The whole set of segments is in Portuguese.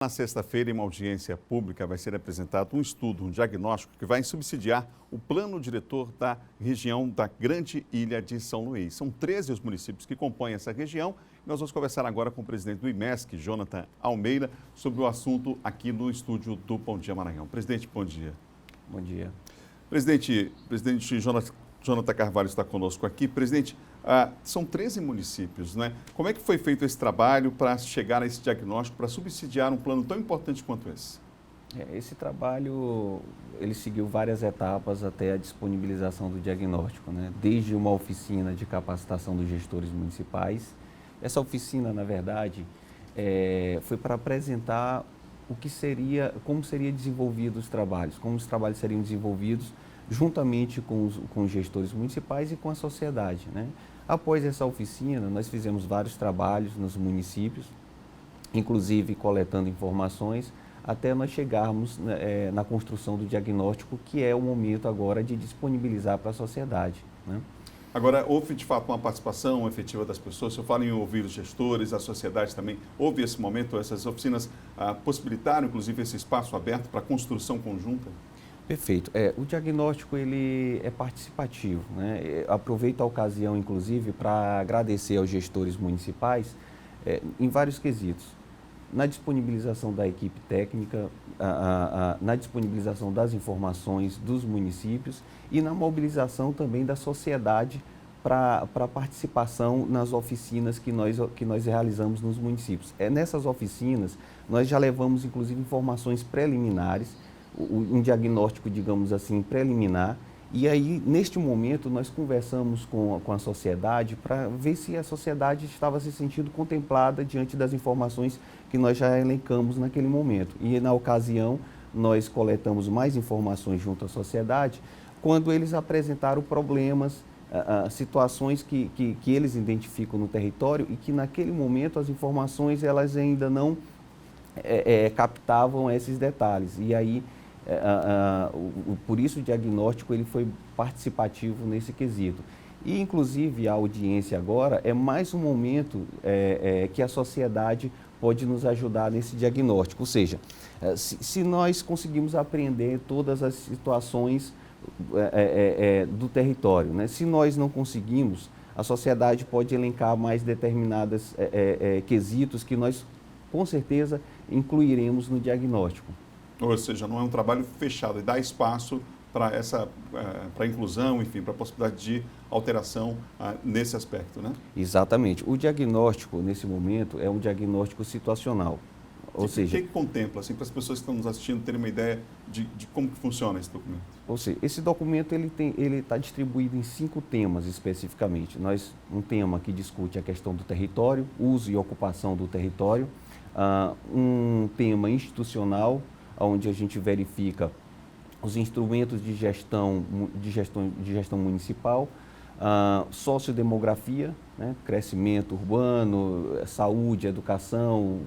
Na sexta-feira, em uma audiência pública, vai ser apresentado um estudo, um diagnóstico que vai subsidiar o plano diretor da região da Grande Ilha de São Luís. São 13 os municípios que compõem essa região. Nós vamos conversar agora com o presidente do IMESC, Jonathan Almeida, sobre o assunto aqui no estúdio do Bom Dia Maranhão. Presidente, bom dia. Bom dia. Presidente Jonathan Carvalho está conosco aqui. Presidente, são 13 municípios, né? Como é que foi feito esse trabalho para chegar a esse diagnóstico, para subsidiar um plano tão importante quanto esse? Esse trabalho, ele seguiu várias etapas até a disponibilização do diagnóstico, né? Desde uma oficina de capacitação dos gestores municipais. Essa oficina, na verdade, foi para apresentar como seria desenvolvido os trabalhos, como os trabalhos seriam desenvolvidos juntamente com os gestores municipais e com a sociedade, né? Após essa oficina, nós fizemos vários trabalhos nos municípios, inclusive coletando informações, até nós chegarmos na construção do diagnóstico, que é o momento agora de disponibilizar para a sociedade, né? Agora, houve de fato uma participação efetiva das pessoas? Se eu falo em ouvir os gestores, a sociedade também, houve esse momento, essas oficinas possibilitaram inclusive esse espaço aberto para construção conjunta? Perfeito. O diagnóstico ele é participativo, né? Aproveito a ocasião, inclusive, para agradecer aos gestores municipais em vários quesitos. Na disponibilização da equipe técnica, na disponibilização das informações dos municípios e na mobilização também da sociedade para participação nas oficinas que nós realizamos nos municípios. Nessas oficinas, nós já levamos, inclusive, informações preliminares, um diagnóstico, digamos assim, preliminar, e aí, neste momento, nós conversamos com a sociedade para ver se a sociedade estava se sentindo contemplada diante das informações que nós já elencamos naquele momento. E, na ocasião, nós coletamos mais informações junto à sociedade, quando eles apresentaram problemas, situações que eles identificam no território e que, naquele momento, as informações elas ainda não captavam esses detalhes. E aí, por isso o diagnóstico ele foi participativo nesse quesito. E, inclusive, a audiência agora é mais um momento que a sociedade pode nos ajudar nesse diagnóstico. Ou seja, se nós conseguimos apreender todas as situações do território, né? Se nós não conseguimos, a sociedade pode elencar mais determinados quesitos que nós, com certeza, incluiremos no diagnóstico. Ou seja, não é um trabalho fechado e dá espaço para para a inclusão, enfim, para a possibilidade de alteração nesse aspecto, né? Exatamente. O diagnóstico, nesse momento, é um diagnóstico situacional. Ou seja, o que contempla, assim, para as pessoas que estão nos assistindo terem uma ideia de como que funciona esse documento? Ou seja, esse documento ele está distribuído em 5 temas especificamente. Um tema que discute a questão do território, uso e ocupação do território, um tema institucional, onde a gente verifica os instrumentos de gestão municipal, sociodemografia, né, crescimento urbano, saúde, educação,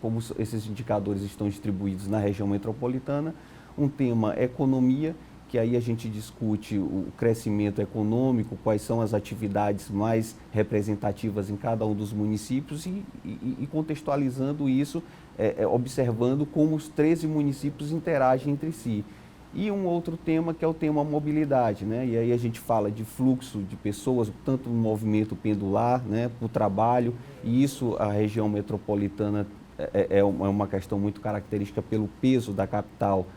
como esses indicadores estão distribuídos na região metropolitana. Um tema economia, que aí a gente discute o crescimento econômico, quais são as atividades mais representativas em cada um dos municípios e contextualizando isso, observando como os 13 municípios interagem entre si. E um outro tema que é o tema mobilidade, né? E aí a gente fala de fluxo de pessoas, tanto no movimento pendular, né, para o trabalho, e isso a região metropolitana é uma questão muito característica pelo peso da capital,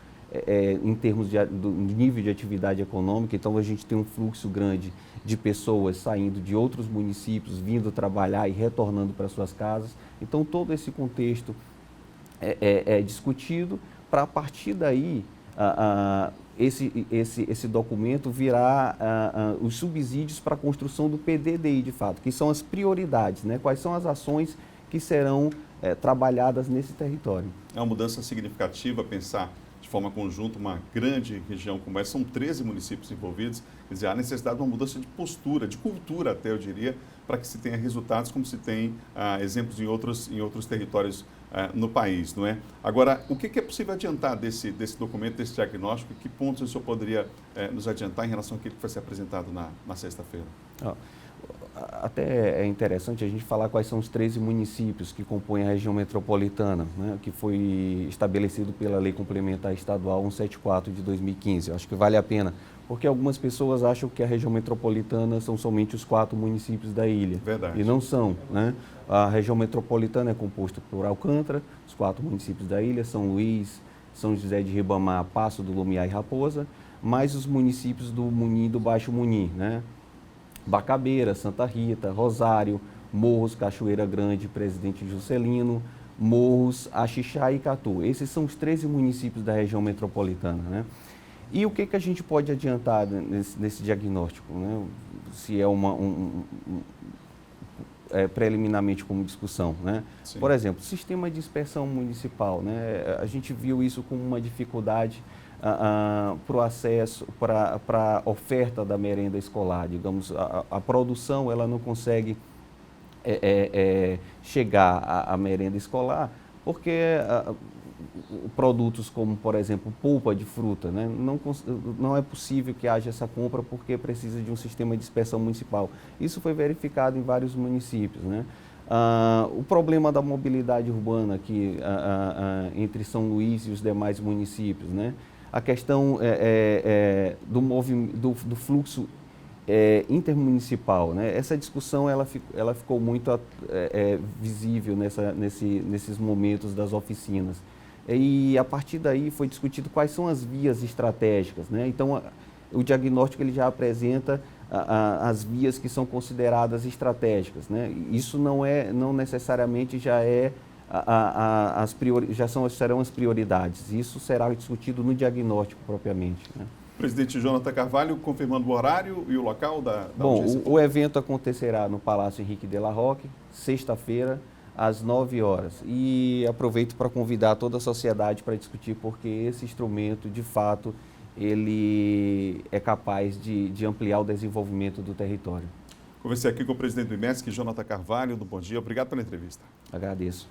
em termos do nível de atividade econômica. Então a gente tem um fluxo grande de pessoas saindo de outros municípios, vindo trabalhar e retornando para suas casas. Então todo esse contexto é discutido para, a partir daí, esse documento virar os subsídios para a construção do PDDI, de fato, que são as prioridades, né? Quais são as ações que serão trabalhadas nesse território. É uma mudança significativa pensar de forma conjunta uma grande região como essa, são 13 municípios envolvidos, quer dizer, há necessidade de uma mudança de postura, de cultura até, eu diria, para que se tenha resultados como se tem exemplos em outros territórios no país, não é? Agora, o que é possível adiantar desse documento, desse diagnóstico, e que pontos o senhor poderia nos adiantar em relação àquilo que vai ser apresentado na sexta-feira? até é interessante a gente falar quais são os 13 municípios que compõem a região metropolitana, né, que foi estabelecido pela Lei Complementar Estadual 174 de 2015. Eu acho que vale a pena, porque algumas pessoas acham que a região metropolitana são somente os 4 municípios da ilha. Verdade. E não são, né? A região metropolitana é composta por Alcântara, os 4 municípios da ilha, São Luís, São José de Ribamar, Passo do Lumiar e Raposa, mais os municípios do Muni e do Baixo Muni, né? Bacabeira, Santa Rita, Rosário, Morros, Cachoeira Grande, Presidente Juscelino, Morros, Axixá e Catu. Esses são os 13 municípios da região metropolitana, né? E o que a gente pode adiantar nesse diagnóstico, né? Se é preliminarmente como discussão, né? Sim. Por exemplo, sistema de dispersão municipal, né? A gente viu isso como uma dificuldade para o acesso, para a oferta da merenda escolar. Digamos, a produção ela não consegue chegar à merenda escolar porque produtos como, por exemplo, polpa de fruta, né, não é possível que haja essa compra porque precisa de um sistema de dispersão municipal. Isso foi verificado em vários municípios, né? O problema da mobilidade urbana aqui entre São Luís e os demais municípios, né? A questão do fluxo intermunicipal, né? Essa discussão ela ficou muito visível nesses momentos das oficinas. E a partir daí foi discutido quais são as vias estratégicas, né? Então, o diagnóstico ele já apresenta as vias que são consideradas estratégicas, né? Isso não necessariamente serão as prioridades. Isso será discutido no diagnóstico propriamente, né? Presidente Jonathan Carvalho, confirmando o horário e o local da audiência. O evento acontecerá no Palácio Henrique de la Roque, sexta-feira, às 9 horas. E aproveito para convidar toda a sociedade para discutir, porque esse instrumento, de fato, ele é capaz de ampliar o desenvolvimento do território. Conversei aqui com o presidente do IMESC, Jonathan Carvalho, do Bom Dia. Obrigado pela entrevista. Agradeço.